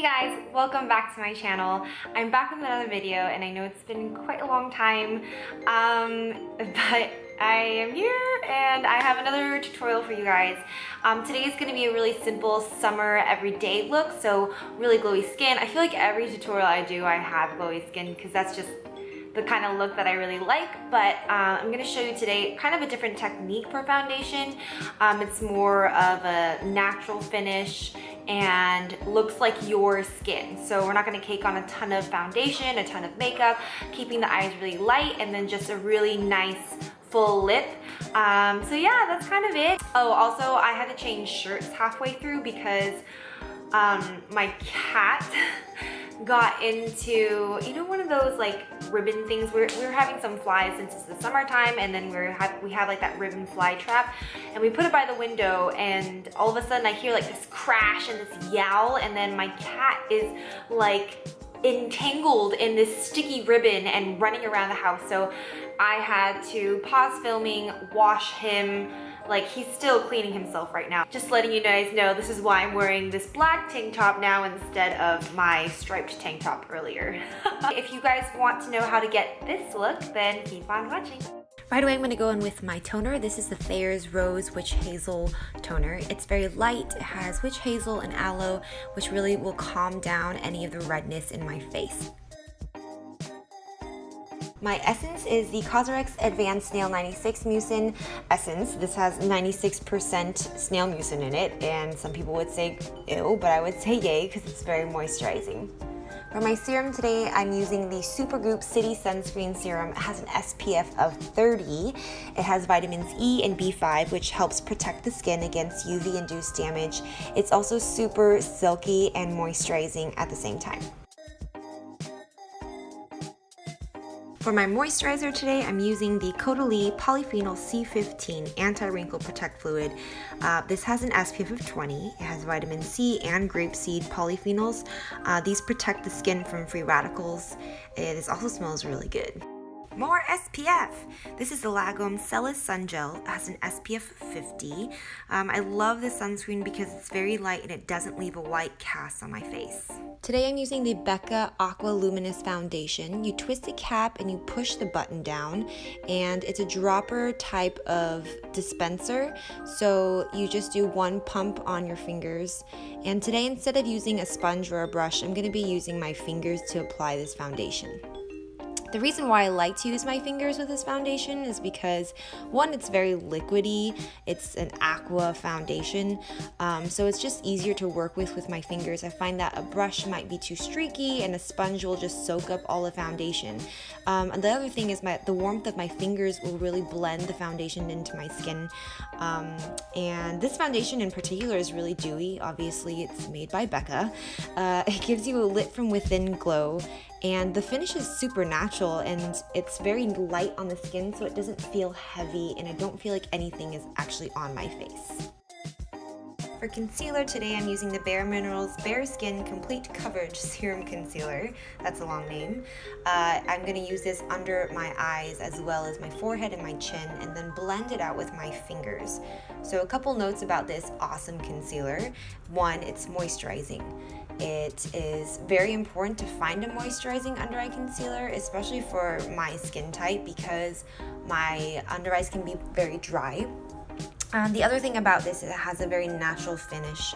Hey guys, welcome back to my channel. I'm back with another video and I know it's been quite a long time, but I am here and I have another tutorial for you guys. Today is going to be a really simple summer everyday look, so really glowy skin. I feel like every tutorial I do I have glowy skin because that's just the kind of look that I really like, but I'm going to show you today kind of a different technique for foundation. It's more of a natural finish and looks like your skin. So we're not going to cake on a ton of foundation, a ton of makeup, keeping the eyes really light, and then just a really nice full lip. So yeah, that's kind of it. Oh, also I had to change shirts halfway through because my cat got into, you know, one of those like ribbon things. We were having some flies since it's the summertime, and then we have like that ribbon fly trap, and we put it by the window, and all of a sudden I hear like this crash and this yowl, and then my cat is like entangled in this sticky ribbon and running around the house. So I had to pause filming, wash him. Like, he's still cleaning himself right now. Just letting you guys know, this is why I'm wearing this black tank top now instead of my striped tank top earlier. If you guys want to know how to get this look, then keep on watching. Right away, I'm going to go in with my toner. This is the Thayer's Rose Witch Hazel toner. It's very light. It has witch hazel and aloe, which really will calm down any of the redness in my face. My essence is the Cosrx Advanced Snail 96 Mucin Essence. This has 96% snail mucin in it, and some people would say ew, but I would say yay because it's very moisturizing. For my serum today, I'm using the Supergoop City Sunscreen Serum. It has an SPF of 30. It has vitamins E and B5, which helps protect the skin against UV-induced damage. It's also super silky and moisturizing at the same time. For my moisturizer today, I'm using the Caudalie Polyphenol C15 Anti-Wrinkle Protect Fluid. This has an SPF of 20. It has vitamin C and grapeseed polyphenols. These protect the skin from free radicals. This also smells really good. More SPF! This is the Lagom Cellus Sun Gel. It has an SPF of 50. I love this sunscreen because it's very light and it doesn't leave a white cast on my face. Today I'm using the Becca Aqua Luminous Foundation. You twist the cap and you push the button down, and it's a dropper type of dispenser, so you just do one pump on your fingers. And today, instead of using a sponge or a brush, I'm going to be using my fingers to apply this foundation. The reason why I like to use my fingers with this foundation is because, one, it's very liquidy. It's an aqua foundation, so it's just easier to work with my fingers. I find that a brush might be too streaky and a sponge will just soak up all the foundation. And the other thing is the warmth of my fingers will really blend the foundation into my skin. And this foundation in particular is really dewy. Obviously, it's made by Becca. It gives you a lit from within glow. And the finish is super natural and it's very light on the skin, so it doesn't feel heavy, and I don't feel like anything is actually on my face. For concealer today, I'm using the Bare Minerals Bare Skin Complete Coverage Serum Concealer. That's a long name. I'm going to use this under my eyes as well as my forehead and my chin, and then blend it out with my fingers. So a couple notes about this awesome concealer. One, it's moisturizing. It is very important to find a moisturizing under eye concealer, especially for my skin type, because my under eyes can be very dry. The other thing about this is it has a very natural finish.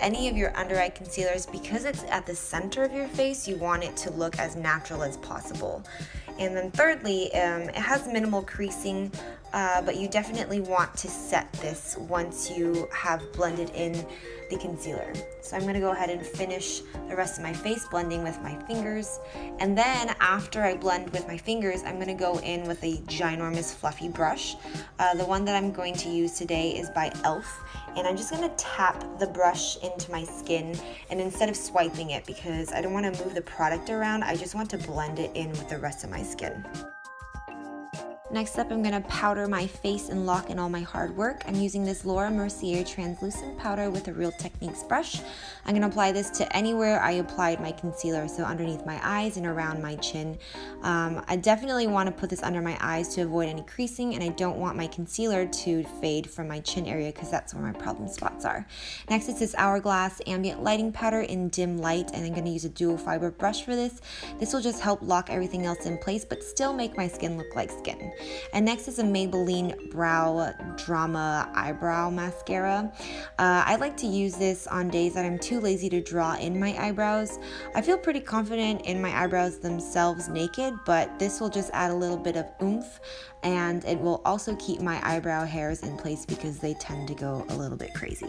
Any of your under eye concealers, because it's at the center of your face, you want it to look as natural as possible. And then thirdly, it has minimal creasing, but you definitely want to set this once you have blended in the concealer. So I'm going to go ahead and finish the rest of my face blending with my fingers. And then after I blend with my fingers, I'm going to go in with a ginormous fluffy brush. The one that I'm going to use today is by e.l.f. And I'm just going to tap the brush into my skin, and instead of swiping it, because I don't want to move the product around, I just want to blend it in with the rest of my skin. Next up, I'm going to powder my face and lock in all my hard work. I'm using this Laura Mercier translucent powder with a Real Techniques brush. I'm going to apply this to anywhere I applied my concealer, so underneath my eyes and around my chin. I definitely want to put this under my eyes to avoid any creasing, and I don't want my concealer to fade from my chin area because that's where my problem spots are. Next is this Hourglass Ambient Lighting Powder in dim light, and I'm going to use a dual fiber brush for this. This will just help lock everything else in place but still make my skin look like skin. And next is a Maybelline Brow Drama Eyebrow Mascara. I like to use this on days that I'm too lazy to draw in my eyebrows. I feel pretty confident in my eyebrows themselves naked, but this will just add a little bit of oomph, and it will also keep my eyebrow hairs in place because they tend to go a little bit crazy.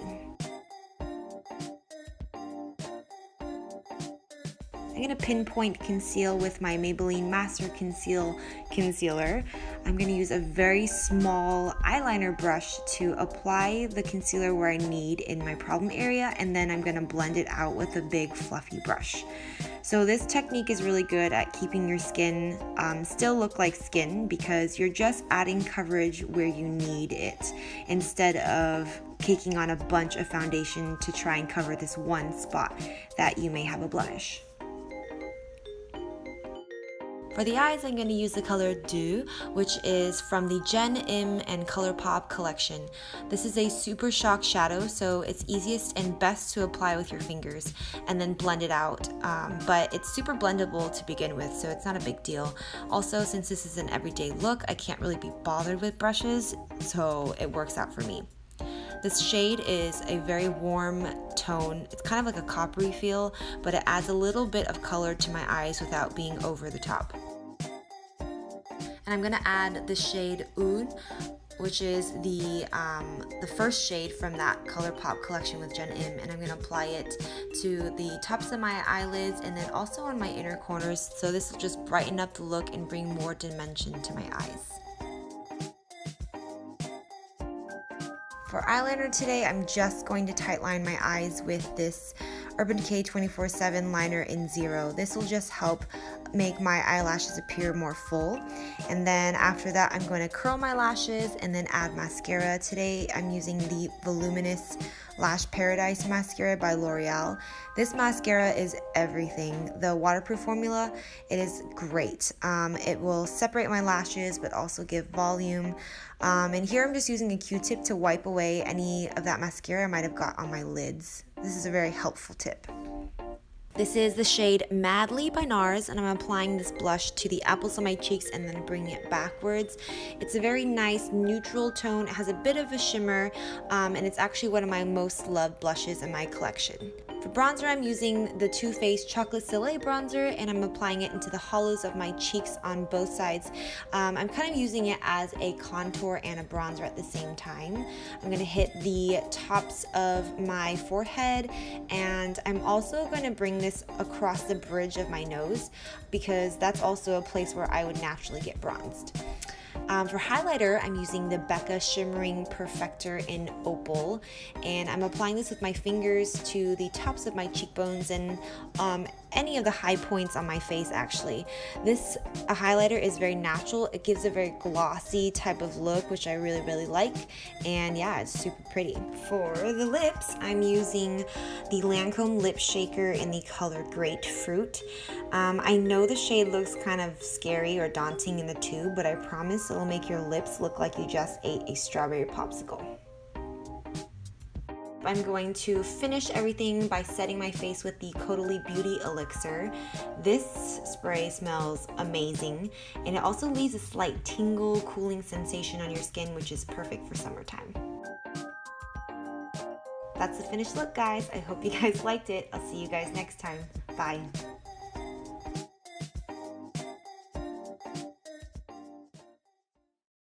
I'm going to pinpoint conceal with my Maybelline Master Conceal Concealer. I'm going to use a very small eyeliner brush to apply the concealer where I need in my problem area, and then I'm going to blend it out with a big fluffy brush. So this technique is really good at keeping your skin still look like skin, because you're just adding coverage where you need it instead of caking on a bunch of foundation to try and cover this one spot that you may have a blemish. For the eyes, I'm going to use the color Deux, which is from the JennIm and Colourpop collection. This is a Supershock shadow, so it's easiest and best to apply with your fingers and then blend it out. But it's super blendable to begin with, so it's not a big deal. Also, since this is an everyday look, I can't really be bothered with brushes, so it works out for me. This shade is a very warm tone. It's kind of like a coppery feel, but it adds a little bit of color to my eyes without being over the top. And I'm gonna add the shade Oud, which is the first shade from that Colourpop collection with JennIm, and I'm gonna apply it to the tops of my eyelids and then also on my inner corners, so this will just brighten up the look and bring more dimension to my eyes. For eyeliner today, I'm just going to tightline my eyes with this Urban Decay 24/7 liner in Zero. This will just help make my eyelashes appear more full. And then after that, I'm going to curl my lashes and then add mascara. Today, I'm using the Voluminous Lash Paradise Mascara by L'Oreal. This mascara is everything. The waterproof formula, it is great. It will separate my lashes but also give volume. And here I'm just using a Q-tip to wipe away any of that mascara I might have got on my lids. This is a very helpful tip. This is the shade Madly by NARS, and I'm applying this blush to the apples on my cheeks and then bringing it backwards. It's a very nice neutral tone. It has a bit of a shimmer, and it's actually one of my most loved blushes in my collection. For bronzer, I'm using the Too Faced Chocolate Soleil bronzer, and I'm applying it into the hollows of my cheeks on both sides. I'm kind of using it as a contour and a bronzer at the same time. I'm going to hit the tops of my forehead, and I'm also going to bring this across the bridge of my nose because that's also a place where I would naturally get bronzed. For highlighter, I'm using the Becca Shimmering Perfector in Opal, and I'm applying this with my fingers to the tops of my cheekbones and any of the high points on my face actually. This highlighter is very natural. It gives a very glossy type of look, which I really like, and yeah, it's super pretty. For the lips, I'm using the Lancome Lip Shaker in the color Grapefruit. I know the shade looks kind of scary or daunting in the tube, but I promise it'll make your lips look like you just ate a strawberry popsicle. I'm going to finish everything by setting my face with the Caudalie Beauty Elixir. This spray smells amazing, and it also leaves a slight tingle, cooling sensation on your skin, which is perfect for summertime. That's the finished look, guys. I hope you guys liked it. I'll see you guys next time. Bye.